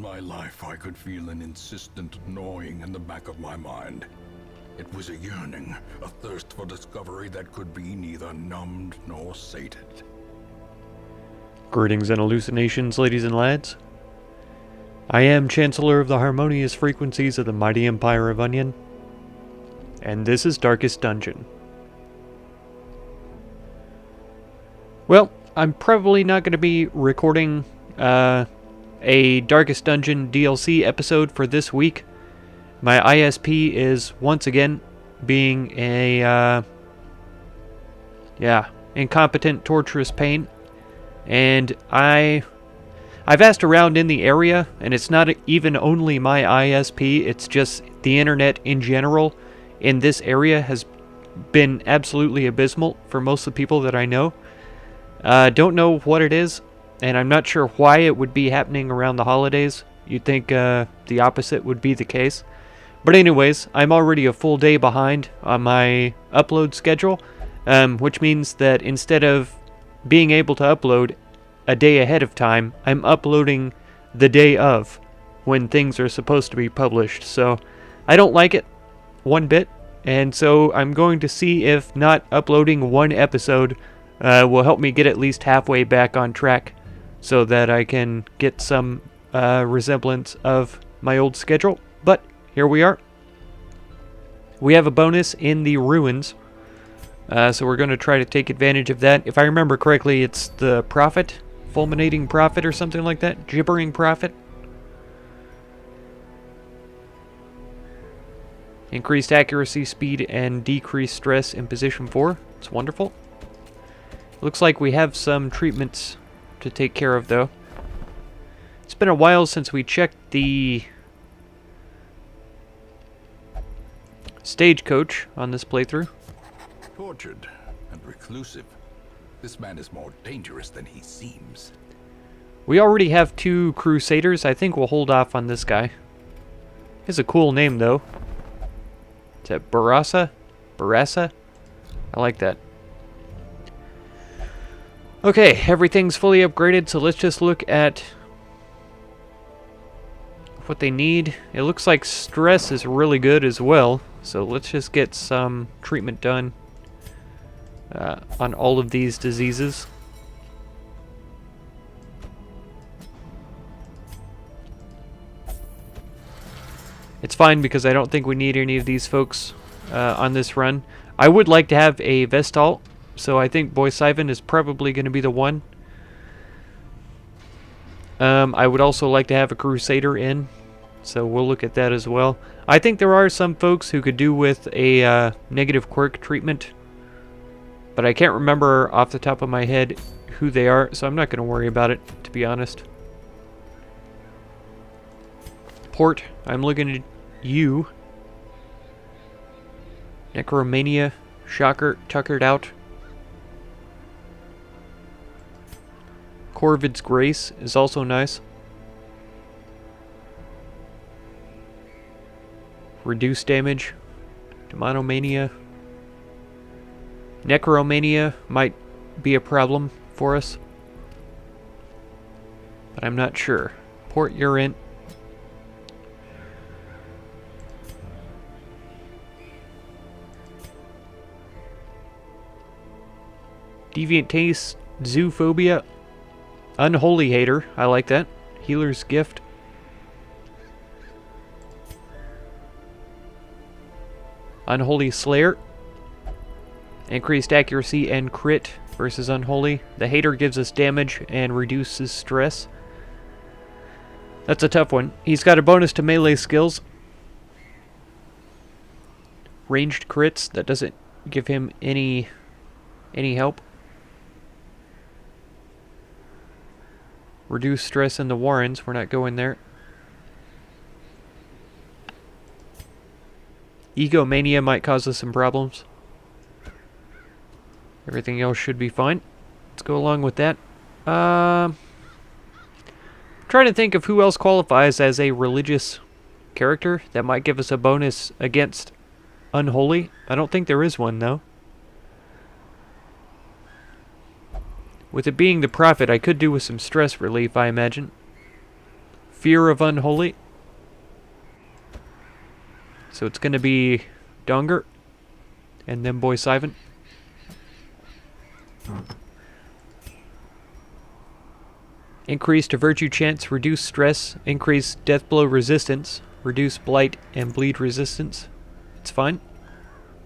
my life, I could feel an insistent gnawing in the back of my mind. It was a yearning, a thirst for discovery that could be neither numbed nor sated. Greetings and hallucinations, ladies and lads. I am Chancellor of the Harmonious Frequencies of the Mighty Empire of Onion, and this is Darkest Dungeon. Well, I'm probably not going to be recording a Darkest Dungeon DLC episode for this week. My ISP is once again being a incompetent, torturous pain, and I've asked around in the area, and it's not even only my ISP, it's just the internet in general in this area has been absolutely abysmal for most of the people that I know. Don't know what it is, and I'm not sure why it would be happening around the holidays. You'd think the opposite would be the case. But anyways, I'm already a full day behind on my upload schedule, which means that instead of being able to upload a day ahead of time, I'm uploading the day of when things are supposed to be published. So I don't like it one bit, and so I'm going to see if not uploading one episode will help me get at least halfway back on track so that I can get some resemblance of my old schedule. But here we are. We have a bonus in the ruins, so we're going to try to take advantage of that. If I remember correctly, it's the prophet, fulminating prophet or something like that, gibbering prophet. Increased accuracy, speed, and decreased stress in position 4. It's wonderful. Looks like we have some treatments to take care of, though. It's been a while since we checked the stagecoach on this playthrough. Tortured and reclusive. This man is more dangerous than he seems. We already have 2 crusaders. I think we'll hold off on this guy. He has a cool name, though. Is that Barassa? Barassa? I like that. Okay, everything's fully upgraded, so let's just look at what they need. It looks like stress is really good as well, so let's just get some treatment done on all of these diseases. It's fine because I don't think we need any of these folks on this run. I would like to have a Vestal, so I think Boy Sivan is probably going to be the one. I would also like to have a Crusader in, so we'll look at that as well. I think there are some folks who could do with a negative quirk treatment, but I can't remember off the top of my head who they are, so I'm not going to worry about it, to be honest. Port, I'm looking at you. Necromania, Shocker, tuckered out. Corvid's Grace is also nice. Reduce damage. Demonomania. Necromania might be a problem for us, but I'm not sure. Port, you're in. Deviant Taste, Zoophobia, Unholy Hater, I like that. Healer's Gift. Unholy Slayer. Increased accuracy and crit versus Unholy. The Hater gives us damage and reduces stress. That's a tough one. He's got a bonus to melee skills. Ranged crits, that doesn't give him any help. Reduce stress in the Warrens, we're not going there. Egomania might cause us some problems. Everything else should be fine. Let's go along with that. Trying to think of who else qualifies as a religious character that might give us a bonus against Unholy. I don't think there is one, though. With it being the Prophet, I could do with some stress relief, I imagine. Fear of Unholy. So it's going to be Donger and then Boy Sivan. Increase to virtue chance, reduce stress, increase death blow resistance, reduce blight and bleed resistance. It's fine.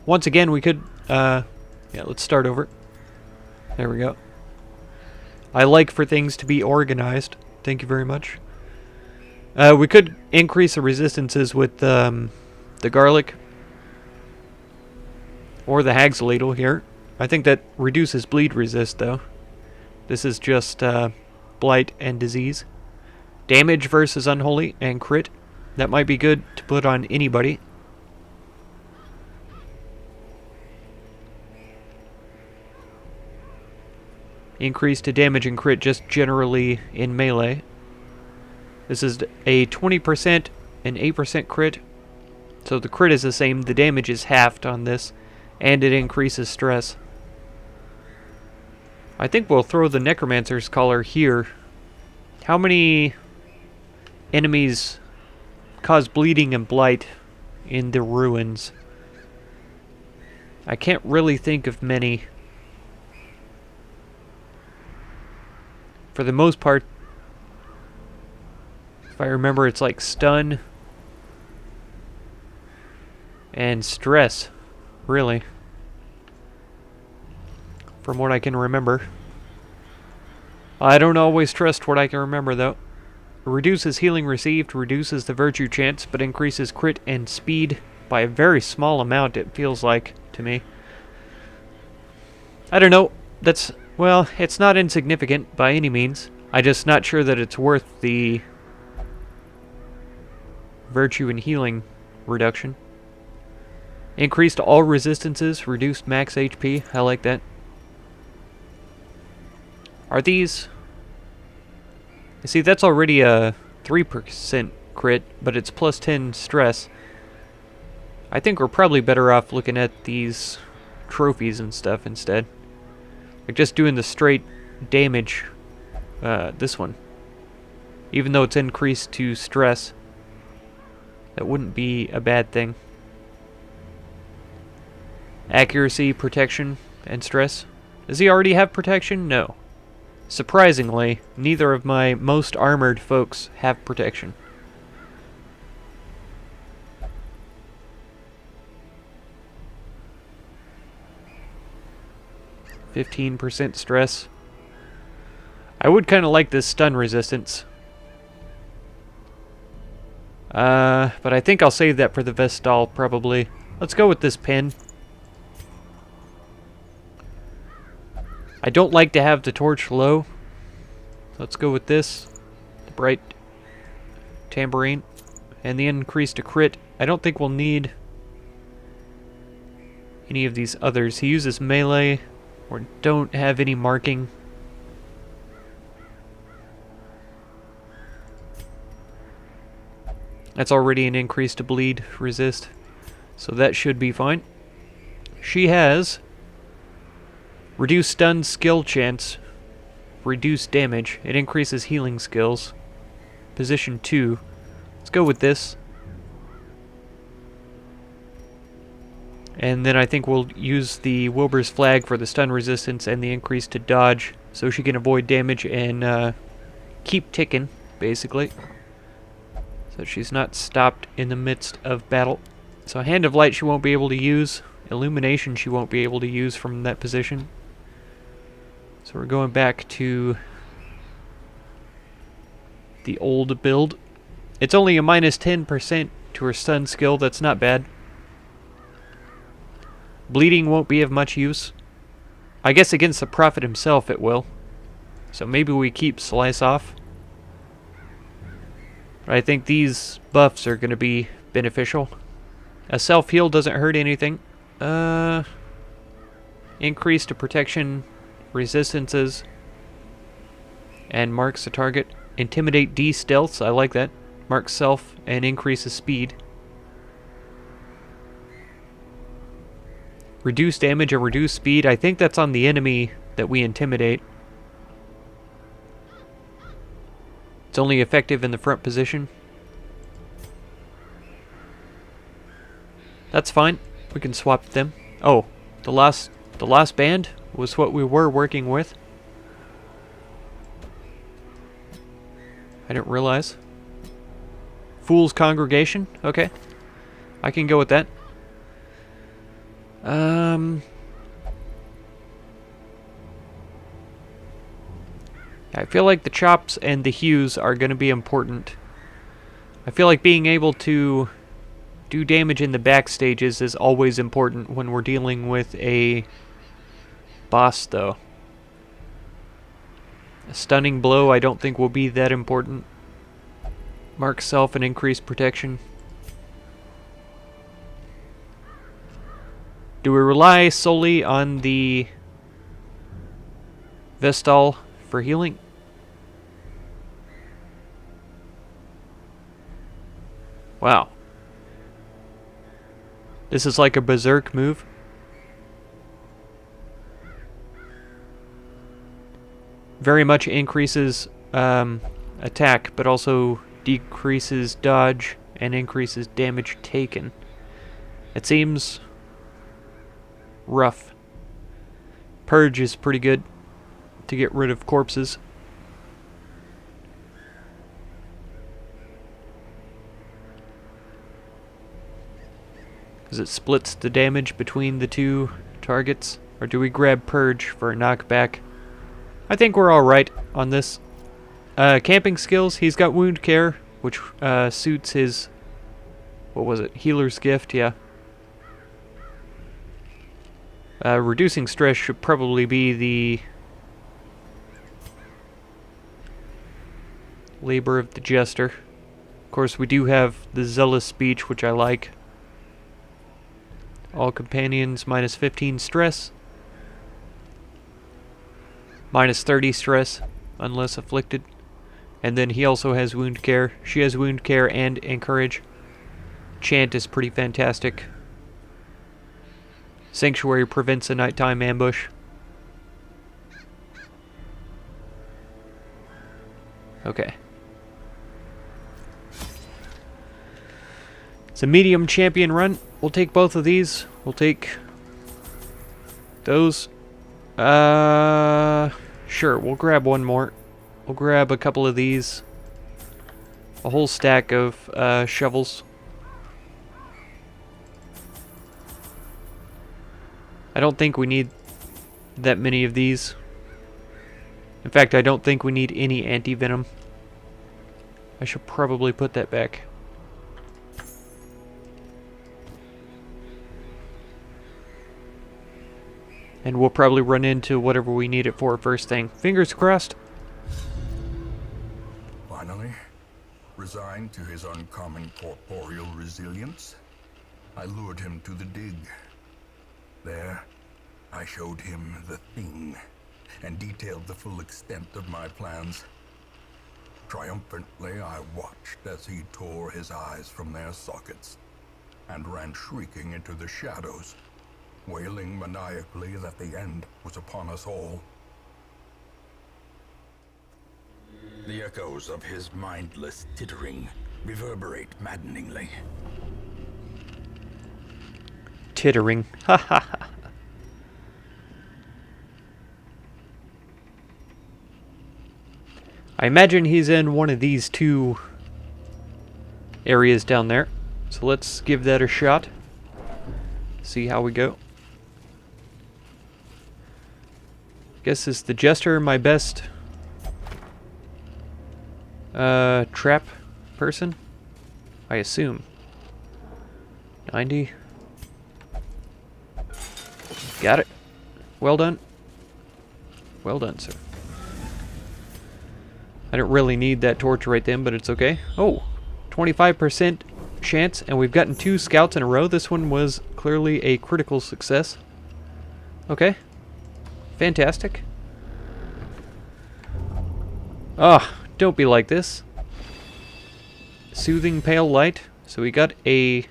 Once again, we could, yeah, let's start over. There we go. I like for things to be organized. Thank you very much. We could increase the resistances with the garlic or the hag's ladle here. I think that reduces bleed resist, though. This is just blight and disease. Damage versus unholy and crit. That might be good to put on anybody. Increase to damage and crit just generally in melee. This is a 20% and 8% crit. So the crit is the same, the damage is halved on this, and it increases stress. I think we'll throw the Necromancer's Collar here. How many enemies cause bleeding and blight in the ruins? I can't really think of many. For the most part, if I remember, it's like stun and stress, really, from what I can remember. I don't always trust what I can remember, though. Reduces healing received, reduces the virtue chance, but increases crit and speed by a very small amount, it feels like, to me. I don't know. That's, well, it's not insignificant by any means. I'm just not sure that it's worth the virtue and healing reduction. Increased all resistances, reduced max HP. I like that. Are these... You see, that's already a 3% crit, but it's plus 10 stress. I think we're probably better off looking at these trophies and stuff instead. Like just doing the straight damage, this one. Even though it's increased to stress, that wouldn't be a bad thing. Accuracy, protection, and stress. Does he already have protection? No. Surprisingly, neither of my most armored folks have protection. %15 stress. I would kind of like this stun resistance. But I think I'll save that for the Vestal, probably. Let's go with this pin. I don't like to have the torch low. Let's go with this. The bright tambourine. And the increase to crit. I don't think we'll need any of these others. He uses melee or don't have any marking. That's already an increase to bleed resist. So that should be fine. She has reduced stun skill chance, reduced damage. It increases healing skills. Position 2. Let's go with this. And then I think we'll use the Wilbur's flag for the stun resistance and the increase to dodge, so she can avoid damage and keep ticking, basically. So she's not stopped in the midst of battle. So Hand of Light she won't be able to use. Illumination she won't be able to use from that position. So we're going back to the old build. It's only a minus 10% to her stun skill. That's not bad. Bleeding won't be of much use. I guess against the Prophet himself it will. So maybe we keep Slice Off. But I think these buffs are going to be beneficial. A self-heal doesn't hurt anything. Increase to protection, resistances, and marks the target. Intimidate D stealths, I like that. Marks self and increases speed. Reduce damage and reduce speed. I think that's on the enemy that we intimidate. It's only effective in the front position. That's fine. We can swap them. Oh, the last band was what we were working with. I didn't realize. Fool's Congregation. Okay. I can go with that. I feel like the chops and the hews are going to be important. I feel like being able to do damage in the back stages is always important when we're dealing with a boss, though. A stunning blow I don't think will be that important. Mark self and increase protection. Do we rely solely on the Vestal for healing? Wow. This is like a berserk move. Very much increases attack, but also decreases dodge and increases damage taken. It seems rough. Purge is pretty good to get rid of corpses. Because it splits the damage between the two targets. Or do we grab Purge for a knockback? I think we're alright on this. Camping skills, he's got wound care, which suits his... what was it? Healer's gift, yeah. Reducing stress should probably be the labor of the jester. Of course, we do have the zealous speech, which I like. All companions minus 15 stress. Minus 30 stress, unless afflicted. And then he also has wound care. She has wound care and encourage. Chant is pretty fantastic. Sanctuary prevents a nighttime ambush. Okay. It's a medium champion run. We'll take both of these. We'll take those. Sure, we'll grab one more. We'll grab a couple of these. A whole stack of shovels. I don't think we need that many of these. In fact, I don't think we need any anti-venom. I should probably put that back. And we'll probably run into whatever we need it for first thing. Fingers crossed. Finally, resigned to his uncommon corporeal resilience, I lured him to the dig. There, I showed him the thing, and detailed the full extent of my plans. Triumphantly, I watched as he tore his eyes from their sockets, and ran shrieking into the shadows, wailing maniacally that the end was upon us all. The echoes of his mindless tittering reverberate maddeningly. Tittering. Ha ha ha. I imagine he's in one of these two areas down there. So let's give that a shot. See how we go. Guess is the jester my best trap person? I assume. 90. Got it. Well done. Well done, sir. I didn't really need that torch right then, but it's okay. Oh, 25% chance, and we've gotten 2 scouts in a row. This one was clearly a critical success. Okay. Fantastic. Ah, don't be like this. Soothing pale light. So we got a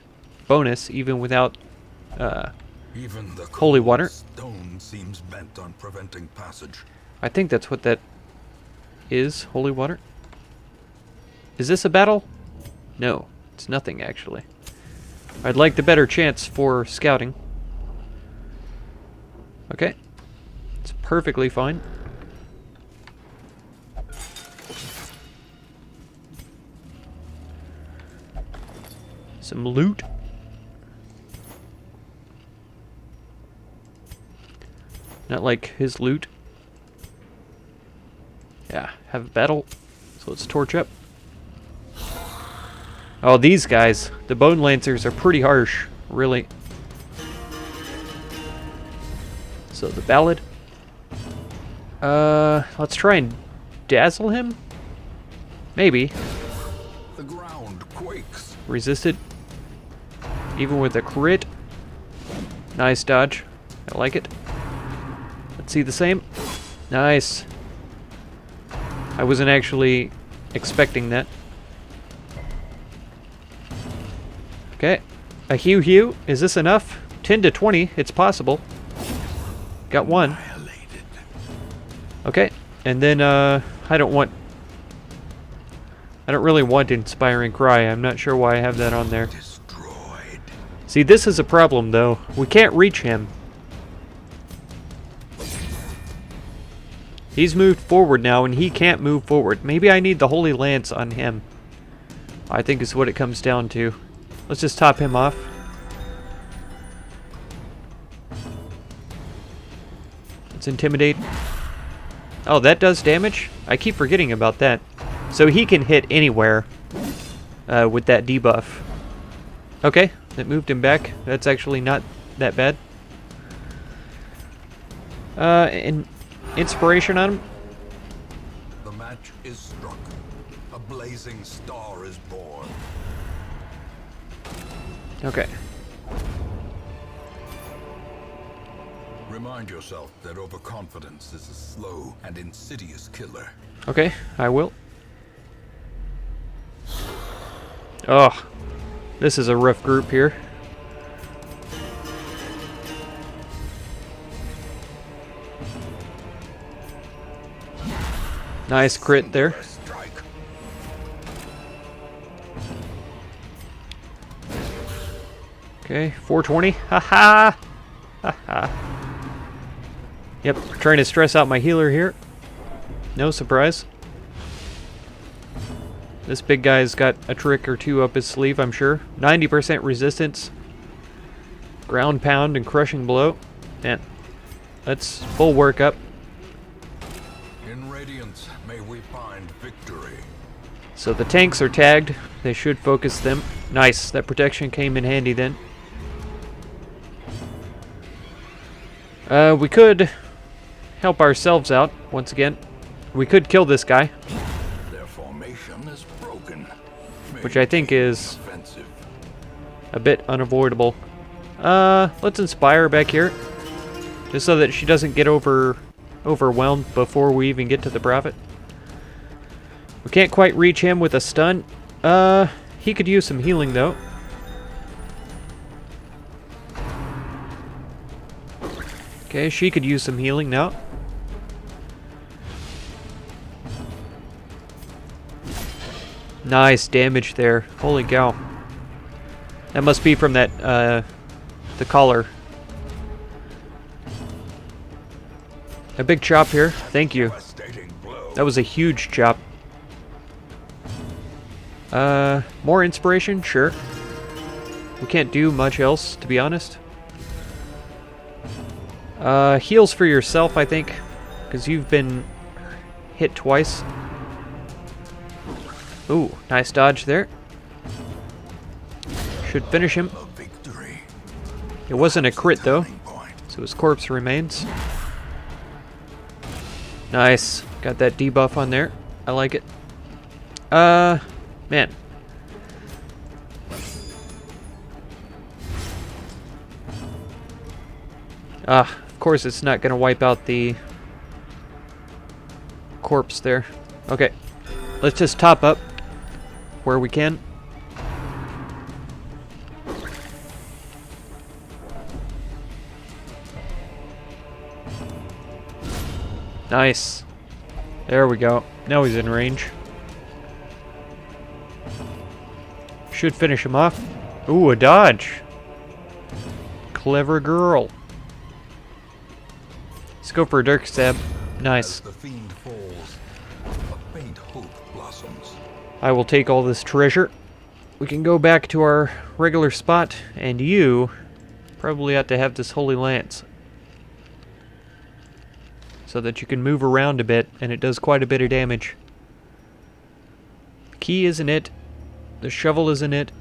bonus even without Even the holy water. Stone seems bent on preventing passage. I think that's what that is. Holy water. Is this a battle? No, it's nothing actually. I'd like the better chance for scouting. Okay. It's perfectly fine. Some loot. Not like his loot. Yeah, have a battle. So let's torch up. Oh, these guys. The Bone Lancers are pretty harsh, really. So the ballad. Let's try and dazzle him? Maybe. The ground quakes. Resisted. Even with a crit. Nice dodge. I like it. Let's see the same. Nice. I wasn't actually expecting that. Okay. A Hugh. Is this enough? 10 to 20. It's possible. Got one. Okay. And then, I don't really want Inspiring Cry. I'm not sure why I have that on there. Destroyed. See, this is a problem, though. We can't reach him. He's moved forward now, and he can't move forward. Maybe I need the Holy Lance on him. I think is what it comes down to. Let's just top him off. Let's intimidate. Oh, that does damage? I keep forgetting about that. So he can hit anywhere with that debuff. Okay, that moved him back. That's actually not that bad. And inspiration on him. The match is struck. A blazing star is born. Okay. Remind yourself that overconfidence is a slow and insidious killer. Okay, I will. Oh, this is a rough group here. Nice crit there. Okay, 420. Haha! Haha. Yep, trying to stress out my healer here. No surprise. This big guy's got a trick or two up his sleeve, I'm sure. 90% resistance. Ground pound and crushing blow. Man, that's full workup. In Radiance, may we find victory. So the tanks are tagged. They should focus them. Nice, that protection came in handy then. We could help ourselves out once again. We could kill this guy. Their formation is broken. Which I think is a bit unavoidable. Let's inspire back here. Just so that she doesn't get overwhelmed before we even get to the prophet. We can't quite reach him with a stun. He could use some healing though. Okay, she could use some healing now. Nice damage there. Holy cow. That must be from that, the collar. A big chop here. Thank you. That was a huge chop. More inspiration? Sure. We can't do much else, to be honest. Heals for yourself, I think. Because you've been hit twice. Ooh, nice dodge there. Should finish him. It wasn't a crit though, so his corpse remains. Nice. Got that debuff on there. I like it. Man. Of course it's not gonna wipe out the corpse there. Okay. Let's just top up where we can. Nice. There we go. Now he's in range. Should finish him off. Ooh, a dodge. Clever girl. Let's go for a dark stab. Nice. As the fiend falls, a faint hope blossoms. I will take all this treasure. We can go back to our regular spot, and you probably ought to have this holy lance so that you can move around a bit, and it does quite a bit of damage. The key isn't it. The shovel isn't it.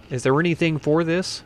Is there anything for this?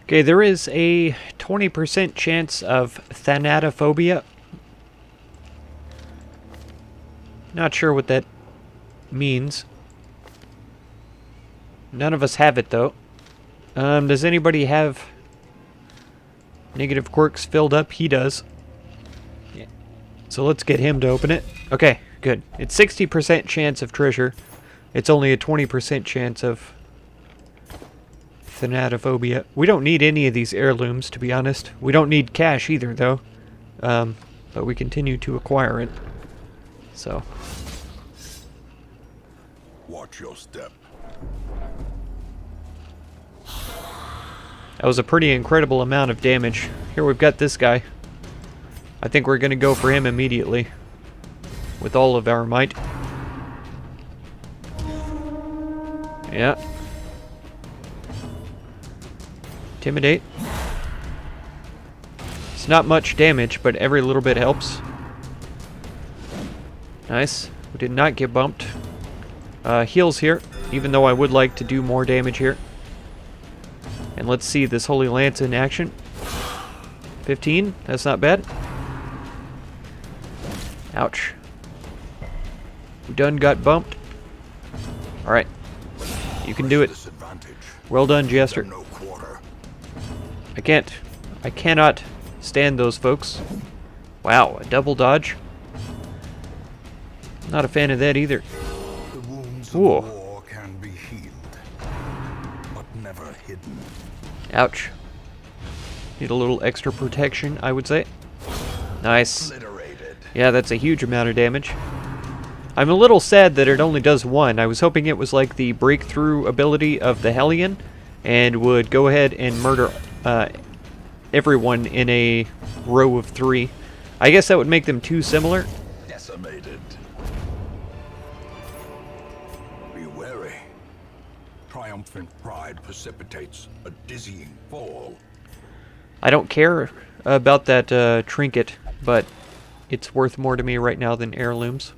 Okay, there is a 20% chance of thanatophobia. Not sure what that means. None of us have it, though. Does anybody have negative quirks filled up? He does. Yeah. So let's get him to open it. Okay, good. It's 60% chance of treasure. It's only a 20% chance of thanatophobia. We don't need any of these heirlooms, to be honest. We don't need cash either, though. But we continue to acquire it. So. Watch your step. That was a pretty incredible amount of damage. Here we've got this guy. I think we're going to go for him immediately. With all of our might. Yeah. Intimidate. It's not much damage, but every little bit helps. Nice. We did not get bumped. Heals here, even though I would like to do more damage here. And let's see this Holy Lance in action. 15, that's not bad. Ouch. We done got bumped. Alright. You can do it. Well done, Jester. I cannot stand those folks. Wow, a double dodge. Not a fan of that either. The wounds of war can be healed, but never hidden. Ouch. Need a little extra protection, I would say. Nice. Yeah, that's a huge amount of damage. I'm a little sad that it only does one. I was hoping it was like the breakthrough ability of the Hellion and would go ahead and murder everyone in a row of 3. I guess that would make them too similar. Decimated. Be wary. Triumphant pride precipitates a dizzying fall. I don't care about that trinket, but it's worth more to me right now than heirlooms.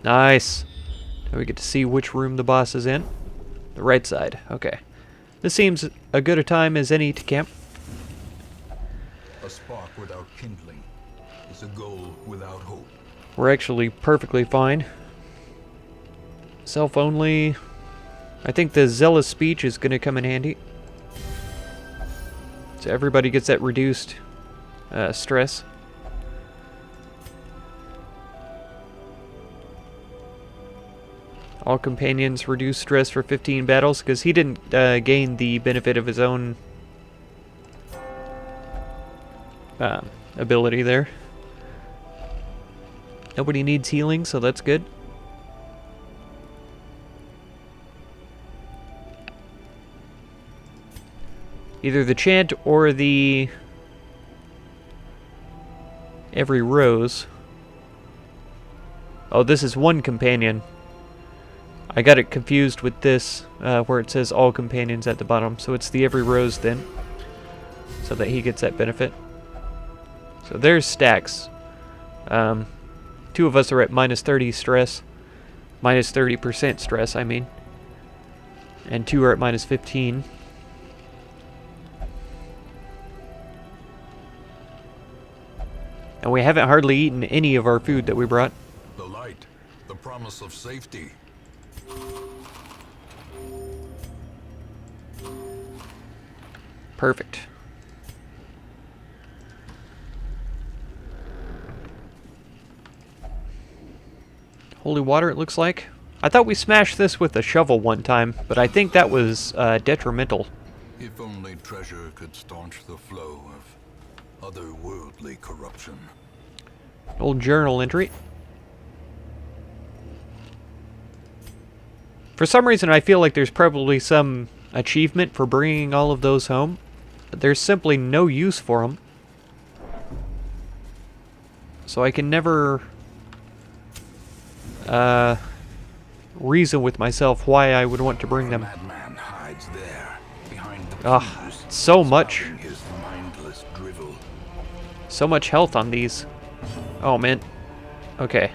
Nice. Now we get to see which room the boss is in. The right side. Okay. This seems a good a time as any to camp. A spark without kindling is a goal without hope. We're actually perfectly fine. Self only. I think the zealous speech is going to come in handy. So everybody gets that reduced stress. All companions reduce stress for 15 battles, because he didn't gain the benefit of his own ability there. Nobody needs healing, so that's good. Either the chant or the every rose. Oh, this is one companion. I got it confused with this, where it says all companions at the bottom. So it's the every rose then, so that he gets that benefit. So there's stacks. 2 of us are at minus 30 stress. Minus 30% stress, I mean. And 2 are at minus 15. And we haven't hardly eaten any of our food that we brought. The light, the promise of safety. Perfect. Holy water, it looks like. I thought we smashed this with a shovel one time, but I think that was detrimental. If only treasure could staunch the flow of otherworldly corruption. Old journal entry. For some reason, I feel like there's probably some achievement for bringing all of those home. But there's simply no use for them. So I can never reason with myself why I would want to bring them. Madman hides there, behind the Ugh, pews, so much. spouting his mindless drivel. So much health on these. Oh, man. Okay.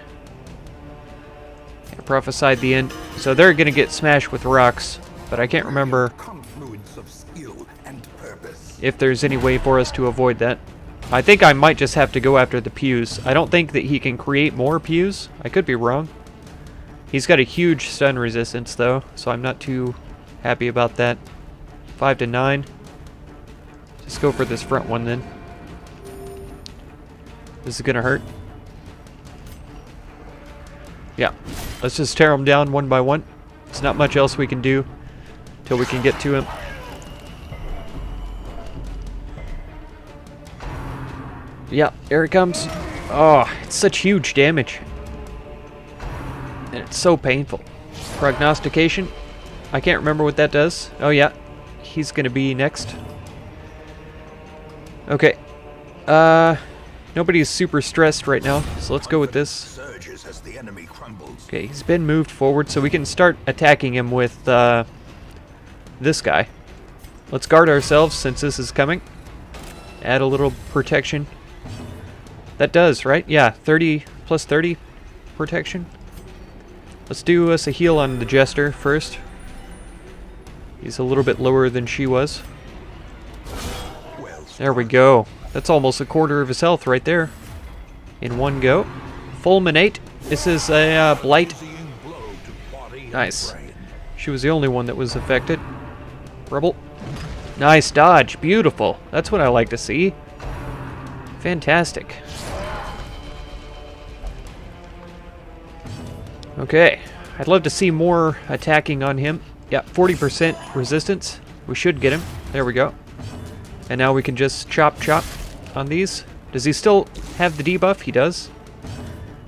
I prophesied the end. So they're going to get smashed with rocks. But I can't remember Confluence of skill and purpose. if there's any way for us to avoid that. I think I might just have to go after the pews. I don't think that he can create more pews. I could be wrong. He's got a huge stun resistance, though, so I'm not too happy about that. 5 to 9. Just go for this front one, then. This is gonna hurt. Yeah. Let's just tear him down one by one. There's not much else we can do till we can get to him. Yeah, here it comes. Oh, it's such huge damage. And it's so painful. Prognostication. I can't remember what that does. Oh yeah, he's gonna be next. Okay. Nobody's super stressed right now, so let's go with this. Surges as the enemy crumbles. Okay, he's been moved forward, so we can start attacking him with this guy. Let's guard ourselves since this is coming. Add a little protection. That does, right? Yeah, 30 plus 30 protection. Let's do us a heal on the jester first. He's a little bit lower than she was. There we go. That's almost a quarter of his health right there. In one go. Fulminate. This is a blight. Nice. She was the only one that was affected. Rebel. Nice dodge. Beautiful. That's what I like to see. Fantastic. Okay. I'd love to see more attacking on him. Yeah, 40% resistance. We should get him. There we go. And now we can just chop on these. Does he still have the debuff? He does.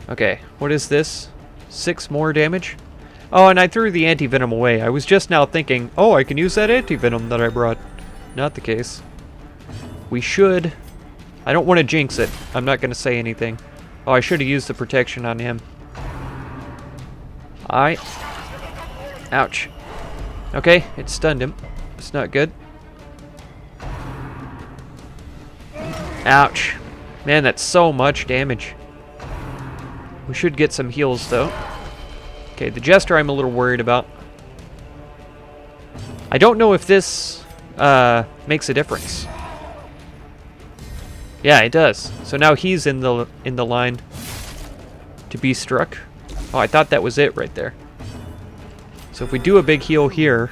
Okay, what is this? 6 more damage? Oh, and I threw the anti-venom away. I was just now thinking, oh, I can use that anti-venom that I brought. Not the case. We should... I don't want to jinx it. I'm not going to say anything. Oh, I should have used the protection on him. Ouch. Okay, it stunned him. It's not good. Ouch. Man, that's so much damage. We should get some heals, though. Okay, the jester I'm a little worried about. I don't know if this makes a difference. Yeah, it does. So now he's in the line to be struck. Oh, I thought that was it right there. So if we do a big heal here,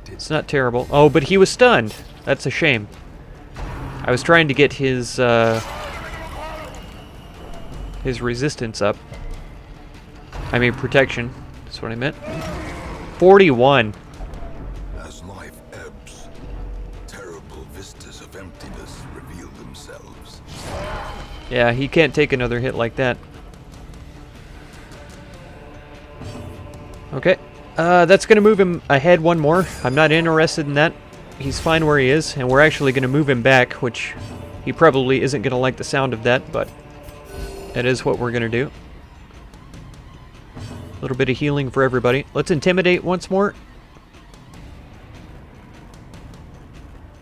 it's not terrible. Oh, but he was stunned. That's a shame. I was trying to get his resistance up. I mean protection. That's what I meant. 41. As life ebbs, terrible vistas of emptiness reveal themselves. Yeah, he can't take another hit like that. Okay. That's going to move him ahead one more. I'm not interested in that. He's fine where he is, and we're actually going to move him back, which he probably isn't going to like the sound of that, but that is what we're going to do. little bit of healing for everybody. Let's intimidate once more.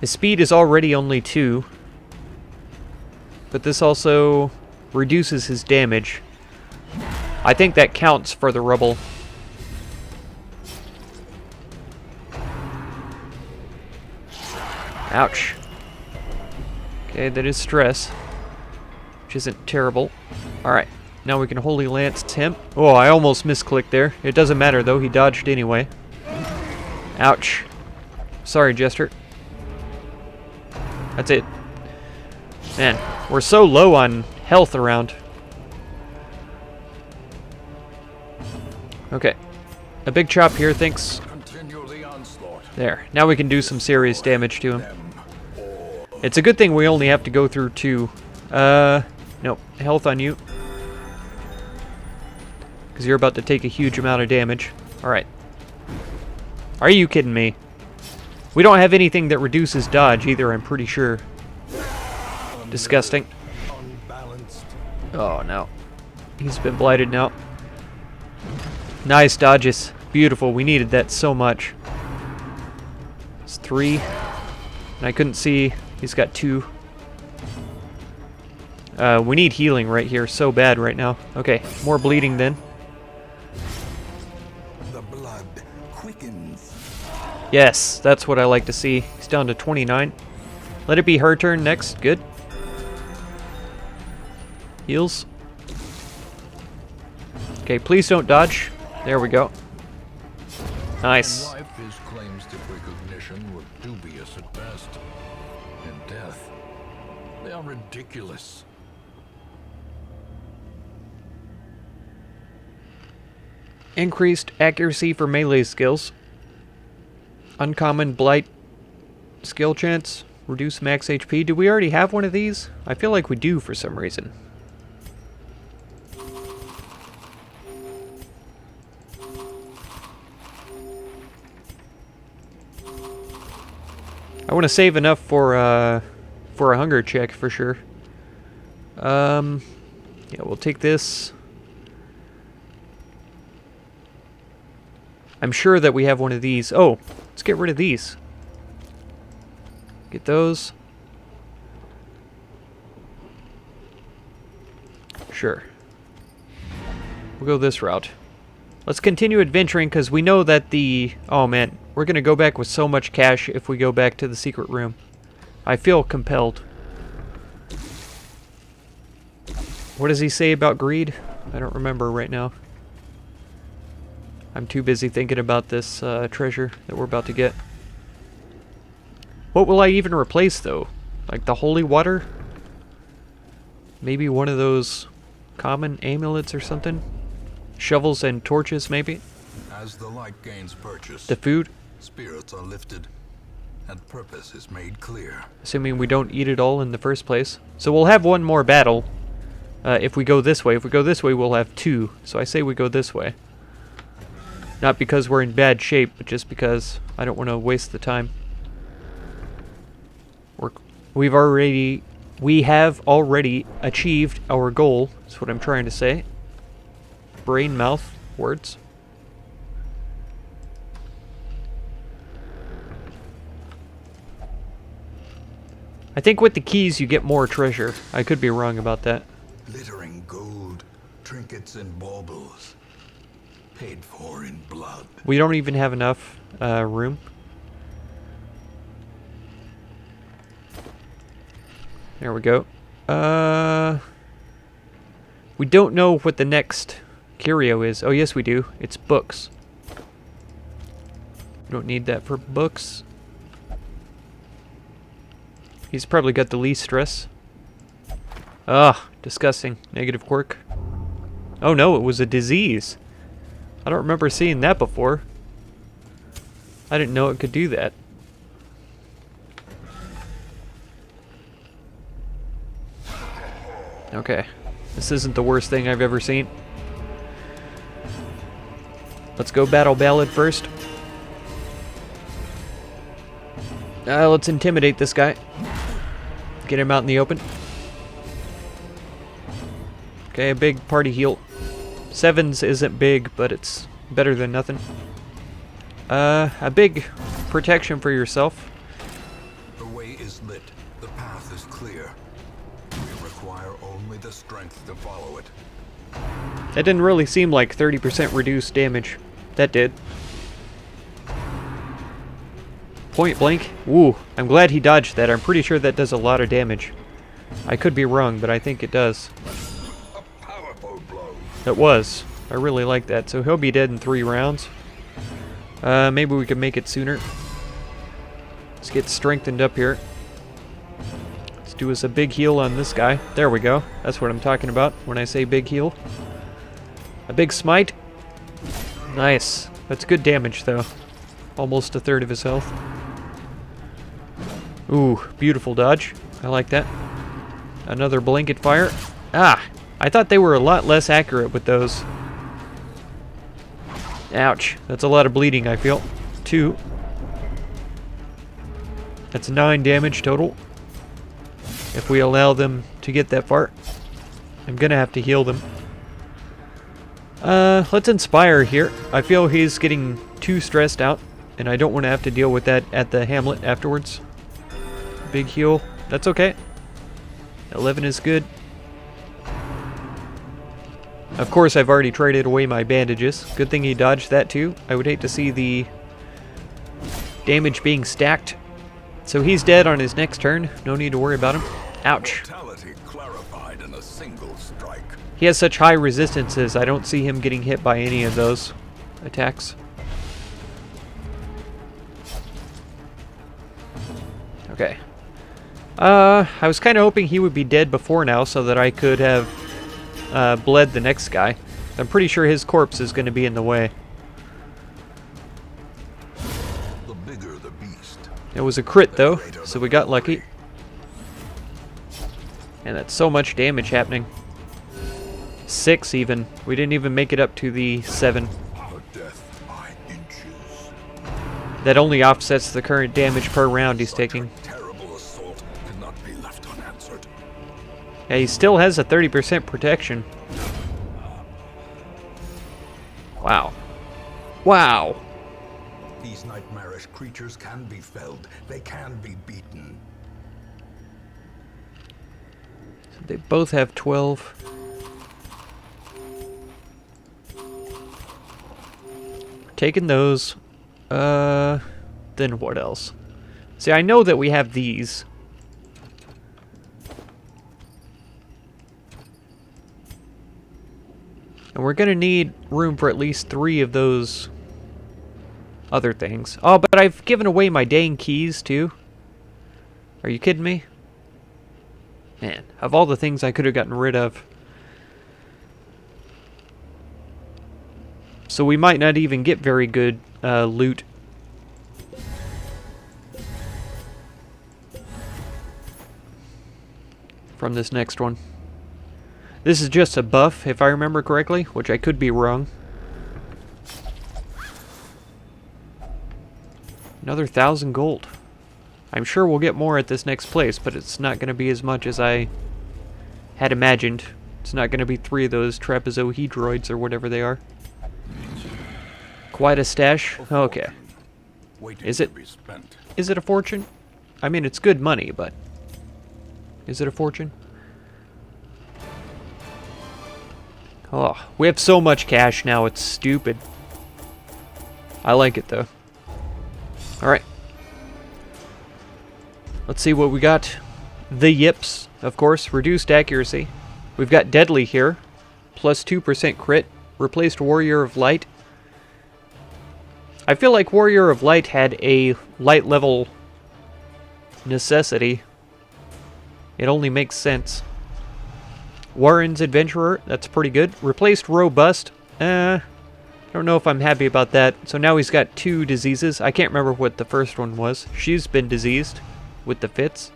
His speed is already only 2. But this also reduces his damage. I think that counts for the rubble. Ouch. Okay, that is stress. Which isn't terrible. Alright, now we can Holy Lance him. Oh, I almost misclicked there. It doesn't matter though, he dodged anyway. Ouch. Sorry, Jester. That's it. Man, we're so low on health around. Okay. A big chop here, thanks. There. Now we can do some serious damage to him. It's a good thing we only have to go through 2. No. Health on you. Because you're about to take a huge amount of damage. Alright. Are you kidding me? We don't have anything that reduces dodge either, I'm pretty sure. Disgusting. Oh, no. He's been blighted now. Nice dodges. Beautiful. We needed that so much. It's 3. And I couldn't see. He's got 2. We need healing right here so bad right now. Okay, more bleeding then. The blood quickens. Yes, that's what I like to see. He's down to 29. Let it be her turn next. Good. Heals. Okay, please don't dodge. There we go. Nice. In life, his claims to recognition were dubious at best. In death, they are ridiculous. Increased accuracy for melee skills. Uncommon blight skill chance. Reduce max HP. Do we already have one of these? I feel like we do for some reason. I want to save enough for a hunger check for sure. Yeah, we'll take this. I'm sure that we have one of these. Oh, let's get rid of these. Get those. Sure. We'll go this route. Let's continue adventuring because we know that the... Oh man, we're going to go back with so much cash if we go back to the secret room. I feel compelled. What does he say about greed? I don't remember right now. I'm too busy thinking about this treasure that we're about to get. What will I even replace though? Like the holy water? Maybe one of those common amulets or something? Shovels and torches, maybe? As the light gains purchase, The food? spirits are lifted, and purpose is made clear. Assuming we don't eat it all in the first place. So we'll have one more battle if we go this way. If we go this way, we'll have 2. So I say we go this way. Not because we're in bad shape, but just because I don't want to waste the time. We have already achieved our goal. That's what I'm trying to say. Brain, mouth, words. I think with the keys you get more treasure. I could be wrong about that. Glittering gold, trinkets and baubles, paid for in blood. We don't even have enough room. There we go. We don't know what the next curio is. Oh, yes, we do. It's books. We don't need that for books. He's probably got the least stress. Ugh, disgusting. Negative quirk. Oh no, it was a disease. I don't remember seeing that before. I didn't know it could do that. Okay. This isn't the worst thing I've ever seen. Let's go battle Ballad first. Let's intimidate this guy. Get him out in the open. Okay, a big party heal. Sevens isn't big, but it's better than nothing. A big protection for yourself. The way is lit. The path is clear. We require only the strength to follow it. That didn't really seem like 30% reduced damage. That did. Point blank. Ooh, I'm glad he dodged that. I'm pretty sure that does a lot of damage. I could be wrong, but I think it does. A powerful blow. It was. I really like that. So he'll be dead in 3 rounds. Maybe we can make it sooner. Let's get strengthened up here. Let's do us a big heal on this guy. There we go. That's what I'm talking about when I say big heal. A big smite. Nice. That's good damage, though. Almost a third of his health. Ooh, beautiful dodge. I like that. Another blanket fire. Ah! I thought they were a lot less accurate with those. Ouch. That's a lot of bleeding, I feel. 2. That's 9 damage total. If we allow them to get that far. I'm gonna have to heal them. Let's inspire here. I feel he's getting too stressed out, and I don't want to have to deal with that at the hamlet afterwards. Big heal. That's okay. 11 is good. Of course, I've already traded away my bandages. Good thing he dodged that too. I would hate to see the damage being stacked. So he's dead on his next turn. No need to worry about him. Ouch. Mortality clarified in a single strike. He has such high resistances, I don't see him getting hit by any of those attacks. Okay. I was kind of hoping he would be dead before now so that I could have bled the next guy. I'm pretty sure his corpse is going to be in the way. The bigger the beast. It was a crit though, so we got lucky. And that's so much damage happening. 6 even. We didn't even make it up to the 7. Our death by inches. That only offsets the current damage per round he's taking. Terrible assault cannot be left unanswered. Yeah, he still has a 30% protection. Wow. Wow. These nightmarish creatures can be felled. They can be beaten. So they both have 12. Taking those. Then what else? See, I know that we have these. And we're gonna need room for at least 3 of those other things. Oh, but I've given away my dang keys, too. Are you kidding me? Man, of all the things I could have gotten rid of. So we might not even get very good loot. From this next one. This is just a buff, if I remember correctly, which I could be wrong. Another 1,000 gold. I'm sure we'll get more at this next place, but it's not going to be as much as I had imagined. It's not going to be 3 of those trapezohedroids or whatever they are. Quite a stash. Okay. Is it? Is it a fortune? I mean, it's good money, but is it a fortune? Oh, we have so much cash now, it's stupid. I like it, though. Alright. Let's see what we got. The Yips, of course, reduced accuracy. We've got Deadly here, plus 2% crit, replaced Warrior of Light. I feel like Warrior of Light had a light level necessity. It only makes sense. Warren's Adventurer, that's pretty good. Replaced Robust. I don't know if I'm happy about that. So now he's got 2 diseases. I can't remember what the first one was. She's been diseased with the fits.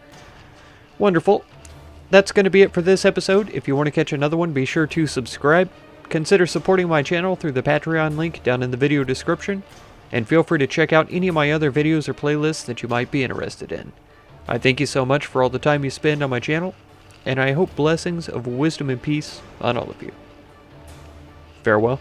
Wonderful. That's going to be it for this episode. If you want to catch another one, be sure to subscribe. Consider supporting my channel through the Patreon link down in the video description. And feel free to check out any of my other videos or playlists that you might be interested in. I thank you so much for all the time you spend on my channel, and I hope blessings of wisdom and peace on all of you. Farewell.